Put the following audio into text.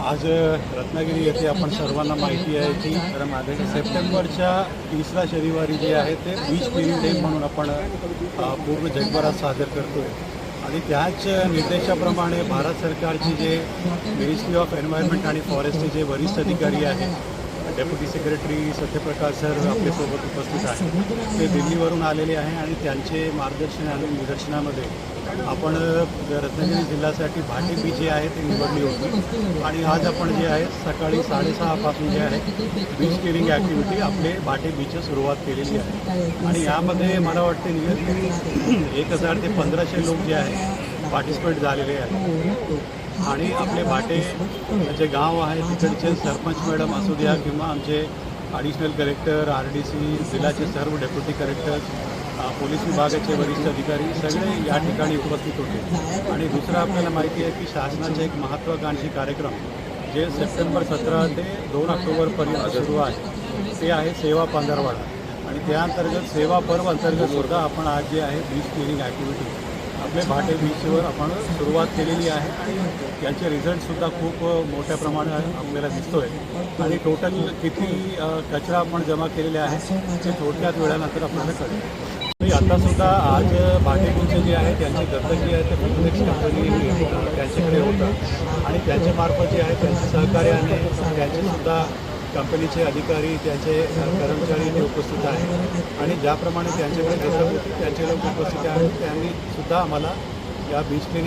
आज रत्नागिरी येथे आपण सर्वांना माहिती आहे की सप्टेंबरच्या 3रा शनिवारी जे आहे ते बीच क्लीनिंग डे म्हणून आपण पूर्ण जगभरात साजर करतो आहे. आणि त्याच निर्देशाप्रमाणे भारत सरकारचे जे मिनिस्ट्री ऑफ एन्व्हायरमेंट आणि फॉरेस्टचे जे वरिष्ठ अधिकारी आहेत, डेप्युटी सेक्रेटरी सत्यप्रकाश सर आपल्यासोबत उपस्थित आहेत, ते दिल्लीवरून आलेले आहे आणि त्यांचे मार्गदर्शन आणि निदर्शनामध्ये आपण रत्नागिरी जिल्ह्यासाठी भाटे बीच जे आहे ते निवडली होती. आणि आज आपण जे आहे सकाळी 6:30 पासून जे आहे बीच क्लिनिंग ॲक्टिव्हिटी आपले भाटे बीचची सुरुवात केलेली आहे. आणि यामध्ये मला वाटते नियरली 1000 ते 1500 लोक जे आहे पार्टिसिपेट झालेले आहेत. आणि आपले भाटे जे गाव आहे तिकडचे सरपंच मॅडम असू द्या किंवा आमचे ॲडिशनल कलेक्टर, RDC, जिल्ह्याचे सर्व डेप्युटी कलेक्टर्स, पोलीस विभागाचे वरिष्ठ अधिकारी सगळे या ठिकाणी उपस्थित होते. आणि दुसरं आपल्याला माहिती आहे की शासनाचे एक महत्त्वाकांक्षी कार्यक्रम जे सप्टेंबर 17 ते 2 ऑक्टोबरपर्यंत सुरू आहे ते आहे सेवा पंधरवाडा. आणि त्या अंतर्गत सेवा पर्व अंतर्गत सुद्धा आपण आज जे आहे बीच क्लिनिंग ॲक्टिव्हिटी आपले भाटे बीचवर आपण सुरुवात केलेली आहे. आणि याचे रिझल्टसुद्धा खूप मोठ्या प्रमाणात आपल्याला दिसतो आहे. आणि टोटल किती कचरा आपण जमा केलेले आहे ते थोडक्यात वेळानंतर आपल्याला कळेल. आतासुद्धा आज भाटे बीच जे आहे त्यांची दत्तकी आहे ते फिल्मेक्स कंपनी त्यांच्याकडे होतं. आणि त्यांच्यामार्फत जे आहे त्यांच्या सहकार्याने त्यांचेसुद्धा कंपनीचे अधिकारी, त्यांचे कर्मचारी ते उपस्थित आहेत. आणि ज्याप्रमाणे त्यांच्याकडे दत्तक होती त्यांचे लोक उपस्थित आहेत त्यांनी सुद्धा आम्हाला या बीच क्लिनिंग